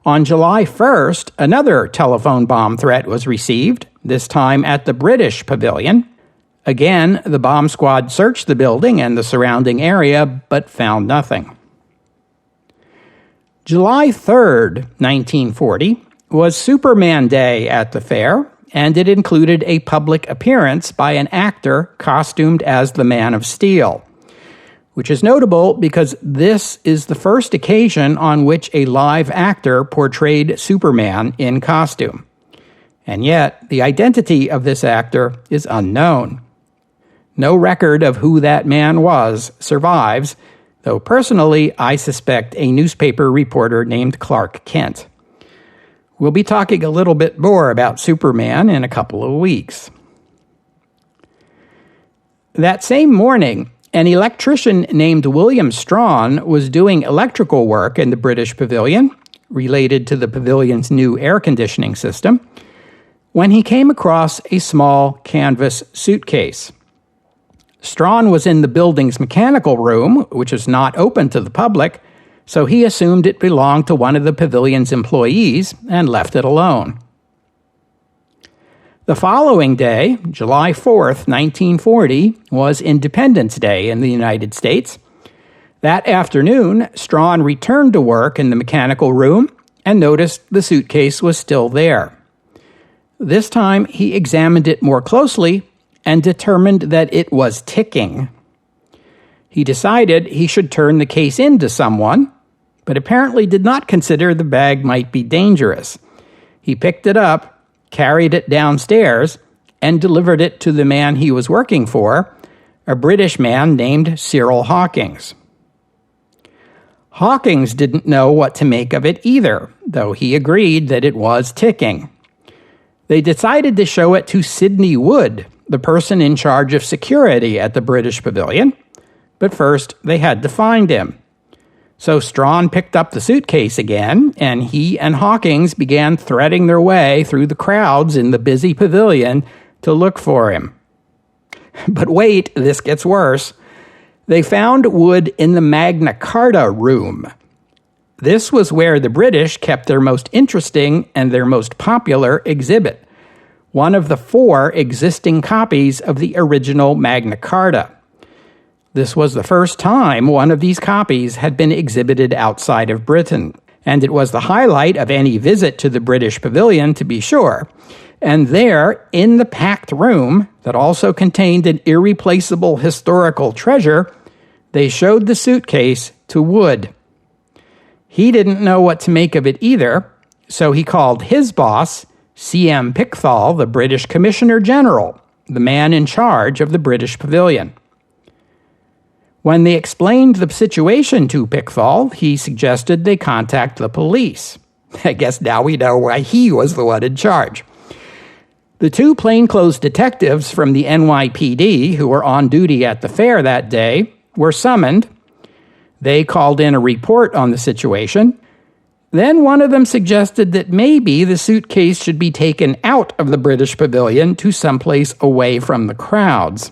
On July 1st, another telephone bomb threat was received, this time at the British Pavilion. Again, the bomb squad searched the building and the surrounding area, but found nothing. July 3rd, 1940, was Superman Day at the fair, and it included a public appearance by an actor costumed as the Man of Steel, which is notable because this is the first occasion on which a live actor portrayed Superman in costume. And yet, the identity of this actor is unknown. No record of who that man was survives, though personally I suspect a newspaper reporter named Clark Kent. We'll be talking a little bit more about Superman in a couple of weeks. That same morning, an electrician named William Strawn was doing electrical work in the British Pavilion, related to the pavilion's new air conditioning system, when he came across a small canvas suitcase. Strawn was in the building's mechanical room, which is not open to the public, so he assumed it belonged to one of the pavilion's employees and left it alone. The following day, July 4th, 1940, was Independence Day in the United States. That afternoon, Strawn returned to work in the mechanical room and noticed the suitcase was still there. This time, he examined it more closely and determined that it was ticking. He decided he should turn the case in to someone, but apparently did not consider the bag might be dangerous. He picked it up, carried it downstairs, and delivered it to the man he was working for, a British man named Cyril Hawkins. Hawkins didn't know what to make of it either, though he agreed that it was ticking. They decided to show it to Sidney Wood, the person in charge of security at the British Pavilion, but first they had to find him. So Strawn picked up the suitcase again, and he and Hawkins began threading their way through the crowds in the busy pavilion to look for him. But wait, this gets worse. They found Wood in the Magna Carta room. This was where the British kept their most interesting and their most popular exhibit, one of the 4 existing copies of the original Magna Carta. This was the first time one of these copies had been exhibited outside of Britain, and it was the highlight of any visit to the British Pavilion, to be sure. And there, in the packed room that also contained an irreplaceable historical treasure, they showed the suitcase to Wood. He didn't know what to make of it either, so he called his boss, C.M. Pickthall, the British Commissioner General, the man in charge of the British Pavilion. When they explained the situation to Pickthall, he suggested they contact the police. I guess now we know why he was the one in charge. The two plainclothes detectives from the NYPD who were on duty at the fair that day were summoned. They called in a report on the situation. Then one of them suggested that maybe the suitcase should be taken out of the British pavilion to someplace away from the crowds.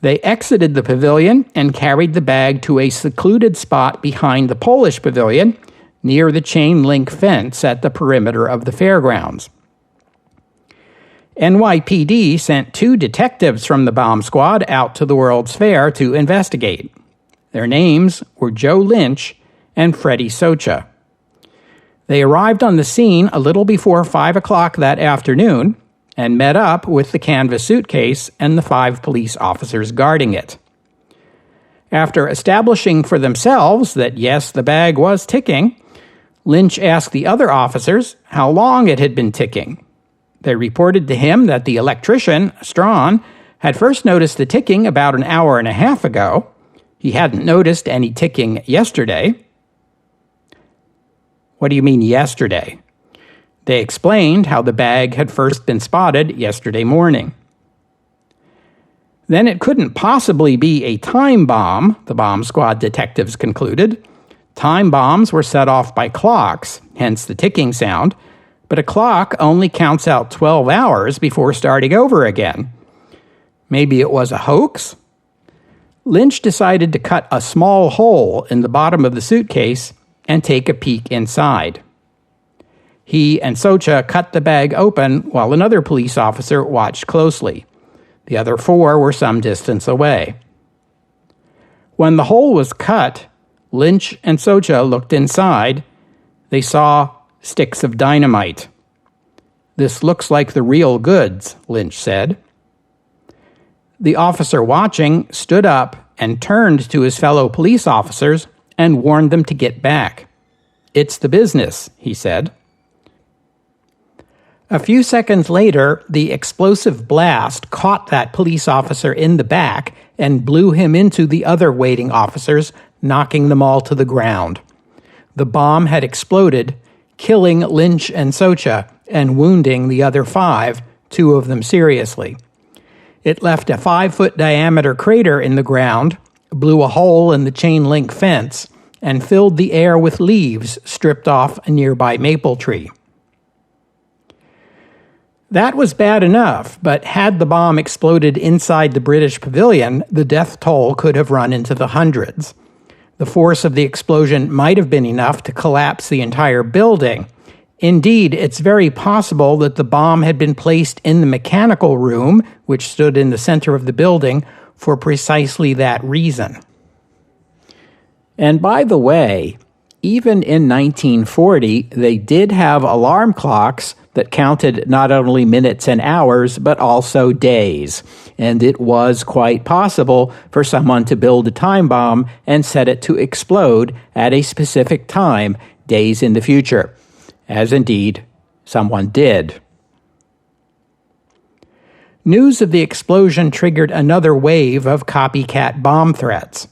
They exited the pavilion and carried the bag to a secluded spot behind the Polish pavilion, near the chain-link fence at the perimeter of the fairgrounds. NYPD sent 2 detectives from the bomb squad out to the World's Fair to investigate. Their names were Joe Lynch and Freddie Socha. They arrived on the scene a little before 5 o'clock that afternoon and met up with the canvas suitcase and the 5 police officers guarding it. After establishing for themselves that yes, the bag was ticking, Lynch asked the other officers how long it had been ticking. They reported to him that the electrician, Strawn, had first noticed the ticking about an hour and a half ago. He hadn't noticed any ticking yesterday. What do you mean yesterday? They explained how the bag had first been spotted yesterday morning. Then it couldn't possibly be a time bomb, the bomb squad detectives concluded. Time bombs were set off by clocks, hence the ticking sound, but a clock only counts out 12 hours before starting over again. Maybe it was a hoax? Lynch decided to cut a small hole in the bottom of the suitcase and take a peek inside. He and Socha cut the bag open while another police officer watched closely. The other 4 were some distance away. When the hole was cut, Lynch and Socha looked inside. They saw sticks of dynamite. "This looks like the real goods," Lynch said. The officer watching stood up and turned to his fellow police officers and warned them to get back. "It's the business," he said. A few seconds later, the explosive blast caught that police officer in the back and blew him into the other waiting officers, knocking them all to the ground. The bomb had exploded, killing Lynch and Socha and wounding the other 5, 2 of them seriously. It left a 5-foot diameter crater in the ground, blew a hole in the chain-link fence, and filled the air with leaves stripped off a nearby maple tree. That was bad enough, but had the bomb exploded inside the British pavilion, the death toll could have run into the hundreds. The force of the explosion might have been enough to collapse the entire building. Indeed, it's very possible that the bomb had been placed in the mechanical room, which stood in the center of the building, for precisely that reason. And by the way, even in 1940, they did have alarm clocks that counted not only minutes and hours, but also days. And it was quite possible for someone to build a time bomb and set it to explode at a specific time, days in the future, as indeed someone did. News of the explosion triggered another wave of copycat bomb threats.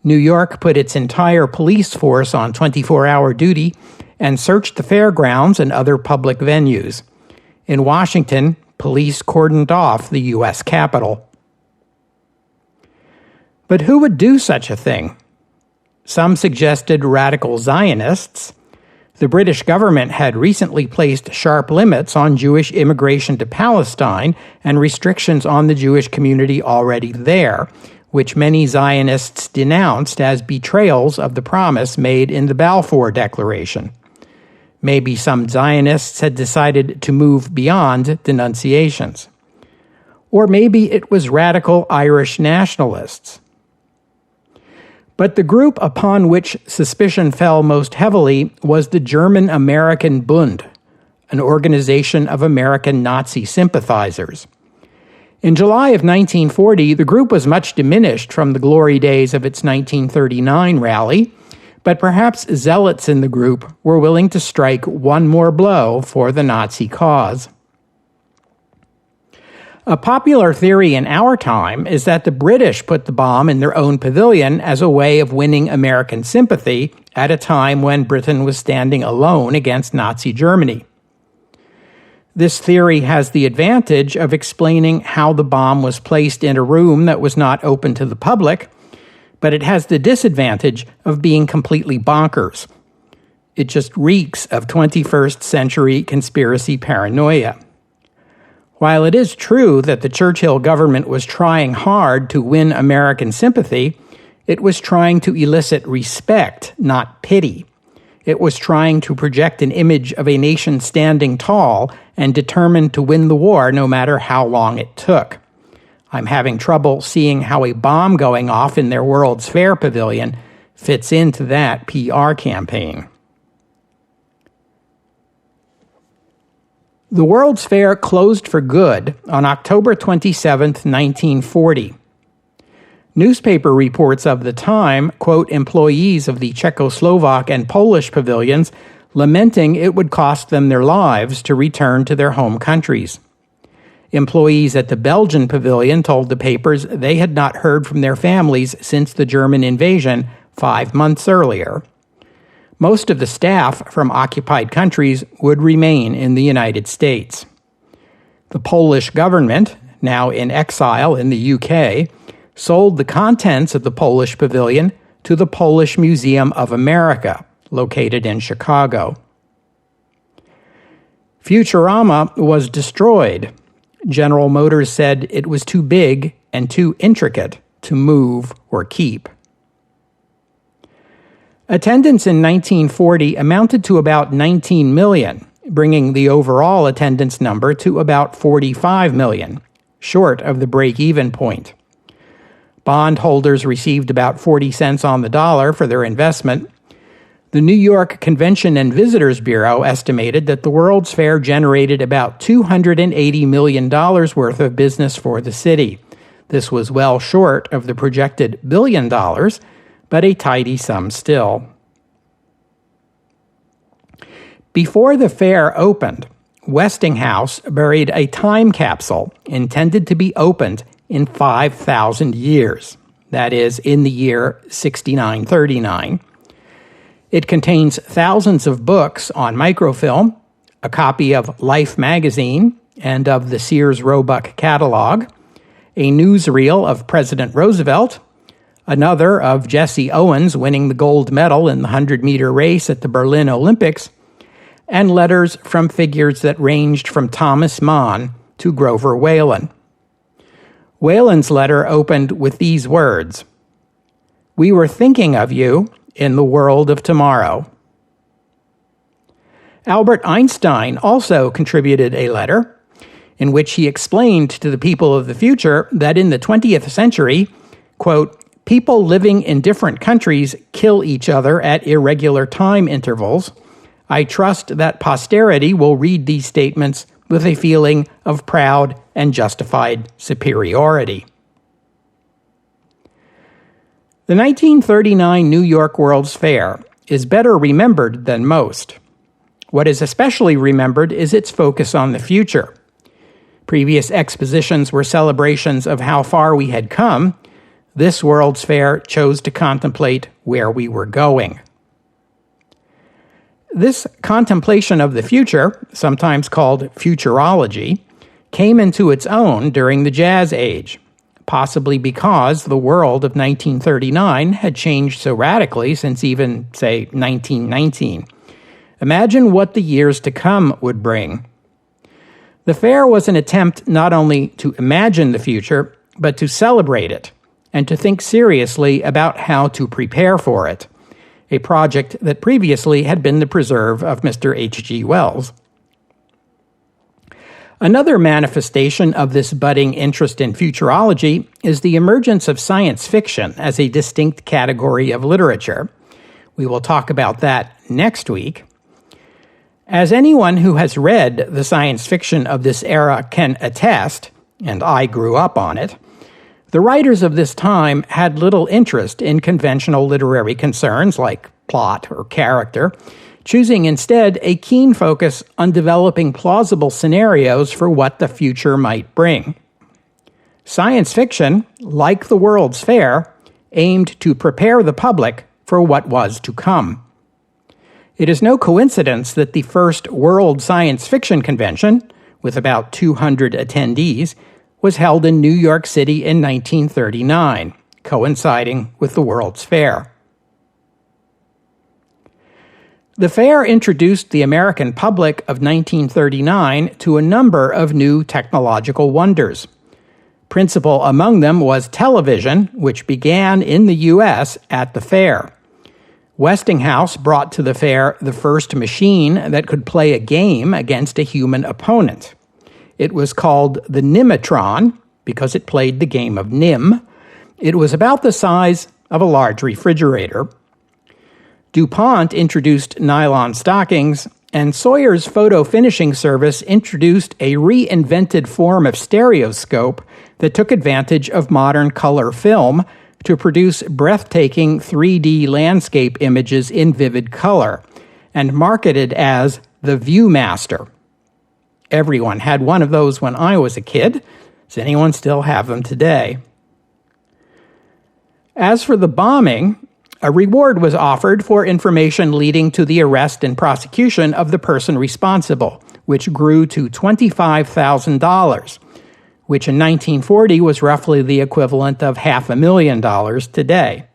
New York put its entire police force on 24-hour duty and searched the fairgrounds and other public venues. In Washington, police cordoned off the U.S. Capitol. But who would do such a thing? Some suggested radical Zionists. The British government had recently placed sharp limits on Jewish immigration to Palestine and restrictions on the Jewish community already there, which many Zionists denounced as betrayals of the promise made in the Balfour Declaration. Maybe some Zionists had decided to move beyond denunciations. Or maybe it was radical Irish nationalists. But the group upon which suspicion fell most heavily was the German-American Bund, an organization of American Nazi sympathizers. In July of 1940, the group was much diminished from the glory days of its 1939 rally, but perhaps zealots in the group were willing to strike one more blow for the Nazi cause. A popular theory in our time is that the British put the bomb in their own pavilion as a way of winning American sympathy at a time when Britain was standing alone against Nazi Germany. This theory has the advantage of explaining how the bomb was placed in a room that was not open to the public, but it has the disadvantage of being completely bonkers. It just reeks of 21st century conspiracy paranoia. While it is true that the Churchill government was trying hard to win American sympathy, it was trying to elicit respect, not pity. It was trying to project an image of a nation standing tall and determined to win the war no matter how long it took. I'm having trouble seeing how a bomb going off in their World's Fair pavilion fits into that PR campaign. The World's Fair closed for good on October 27, 1940. Newspaper reports of the time quote employees of the Czechoslovak and Polish pavilions lamenting it would cost them their lives to return to their home countries. Employees at the Belgian pavilion told the papers they had not heard from their families since the German invasion 5 months earlier. Most of the staff from occupied countries would remain in the United States. The Polish government, now in exile in the UK, sold the contents of the Polish pavilion to the Polish Museum of America, located in Chicago. Futurama was destroyed. General Motors said it was too big and too intricate to move or keep. Attendance in 1940 amounted to about 19 million, bringing the overall attendance number to about 45 million, short of the break-even point. Bondholders received about 40 cents on the dollar for their investment. The New York Convention and Visitors Bureau estimated that the World's Fair generated about $280 million worth of business for the city. This was well short of the projected $1 billion, but a tidy sum still. Before the fair opened, Westinghouse buried a time capsule intended to be opened in 5,000 years, that is, in the year 6939. It contains thousands of books on microfilm, a copy of Life magazine and of the Sears Roebuck catalog, a newsreel of President Roosevelt, another of Jesse Owens winning the gold medal in the 100-meter race at the Berlin Olympics, and letters from figures that ranged from Thomas Mann to Grover Whalen. Whalen's letter opened with these words, "We were thinking of you in the world of tomorrow." Albert Einstein also contributed a letter in which he explained to the people of the future that in the 20th century, quote, people living in different countries kill each other at irregular time intervals. I trust that posterity will read these statements with a feeling of proud and justified superiority. The 1939 New York World's Fair is better remembered than most. What is especially remembered is its focus on the future. Previous expositions were celebrations of how far we had come. This World's Fair chose to contemplate where we were going. This contemplation of the future, sometimes called futurology, came into its own during the Jazz Age, possibly because the world of 1939 had changed so radically since even, say, 1919. Imagine what the years to come would bring. The fair was an attempt not only to imagine the future, but to celebrate it, and to think seriously about how to prepare for it, a project that previously had been the preserve of Mr. H.G. Wells. Another manifestation of this budding interest in futurology is the emergence of science fiction as a distinct category of literature. We will talk about that next week. As anyone who has read the science fiction of this era can attest, and I grew up on it, the writers of this time had little interest in conventional literary concerns like plot or character, choosing instead a keen focus on developing plausible scenarios for what the future might bring. Science fiction, like the World's Fair, aimed to prepare the public for what was to come. It is no coincidence that the first World Science Fiction Convention, with about 200 attendees, was held in New York City in 1939, coinciding with the World's Fair. The fair introduced the American public of 1939 to a number of new technological wonders. Principal among them was television, which began in the U.S. at the fair. Westinghouse brought to the fair the first machine that could play a game against a human opponent. It was called the Nimitron because it played the game of Nim. It was about the size of a large refrigerator. DuPont introduced nylon stockings, and Sawyer's photo finishing service introduced a reinvented form of stereoscope that took advantage of modern color film to produce breathtaking 3D landscape images in vivid color, and marketed as the ViewMaster. Everyone had one of those when I was a kid. Does anyone still have them today? As for the bombing, a reward was offered for information leading to the arrest and prosecution of the person responsible, which grew to $25,000, which in 1940 was roughly the equivalent of $500,000 today.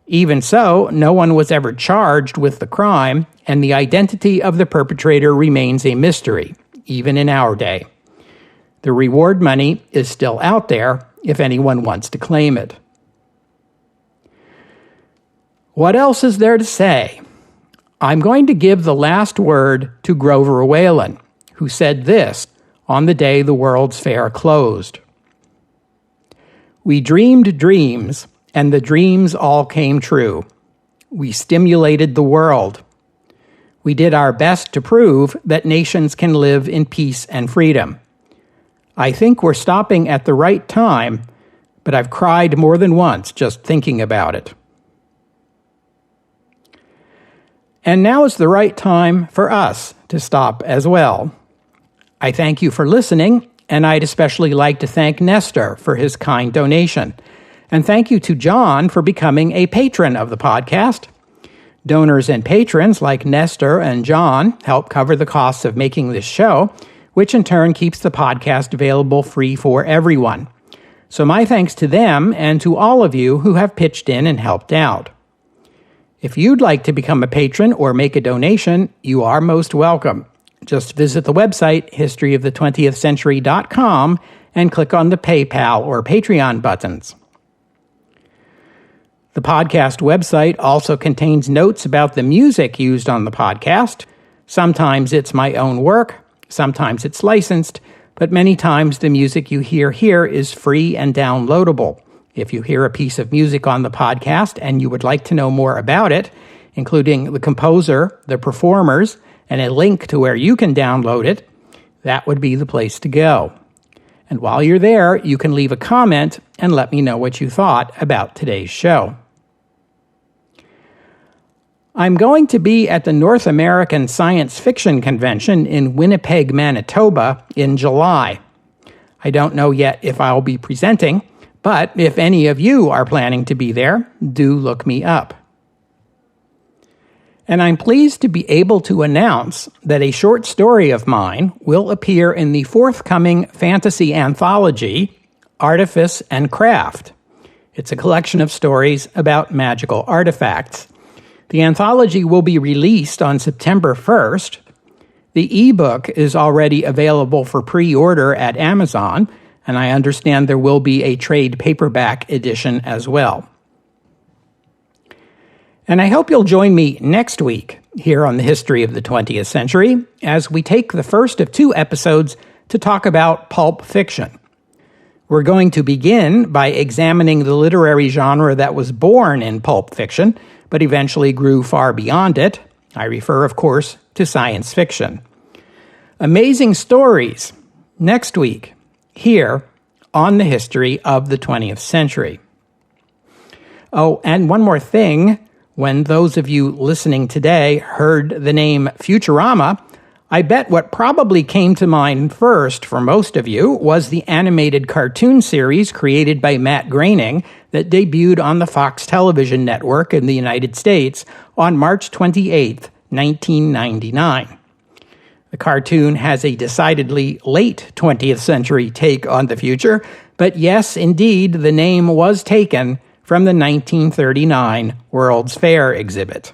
Even so, no one was ever charged with the crime, and the identity of the perpetrator remains a mystery, even in our day. The reward money is still out there if anyone wants to claim it. What else is there to say? I'm going to give the last word to Grover Whalen, who said this on the day the World's Fair closed. We dreamed dreams, and the dreams all came true. We stimulated the world. We did our best to prove that nations can live in peace and freedom. I think we're stopping at the right time, but I've cried more than once just thinking about it. And now is the right time for us to stop as well. I thank you for listening, and I'd especially like to thank Nestor for his kind donation. And thank you to John for becoming a patron of the podcast. Donors and patrons like Nestor and John help cover the costs of making this show, which in turn keeps the podcast available free for everyone. So my thanks to them and to all of you who have pitched in and helped out. If you'd like to become a patron or make a donation, you are most welcome. Just visit the website, historyofthe20thcentury.com, and click on the PayPal or Patreon buttons. The podcast website also contains notes about the music used on the podcast. Sometimes it's my own work, sometimes it's licensed, but many times the music you hear here is free and downloadable. If you hear a piece of music on the podcast and you would like to know more about it, including the composer, the performers, and a link to where you can download it, that would be the place to go. And while you're there, you can leave a comment and let me know what you thought about today's show. I'm going to be at the North American Science Fiction Convention in Winnipeg, Manitoba in July. I don't know yet if I'll be presenting, but if any of you are planning to be there, do look me up. And I'm pleased to be able to announce that a short story of mine will appear in the forthcoming fantasy anthology, Artifice and Craft. It's a collection of stories about magical artifacts. The anthology will be released on September 1st. The ebook is already available for pre-order at Amazon, and I understand there will be a trade paperback edition as well. And I hope you'll join me next week here on the History of the 20th Century as we take the first of 2 episodes to talk about pulp fiction. We're going to begin by examining the literary genre that was born in pulp fiction, but eventually grew far beyond it. I refer, of course, to science fiction. Amazing stories next week here on the History of the 20th Century. Oh, and one more thing. When those of you listening today heard the name Futurama, I bet what probably came to mind first for most of you was the animated cartoon series created by Matt Groening that debuted on the Fox television network in the United States on March 28, 1999. The cartoon has a decidedly late 20th century take on the future, but yes, indeed, the name was taken from the 1939 World's Fair exhibit.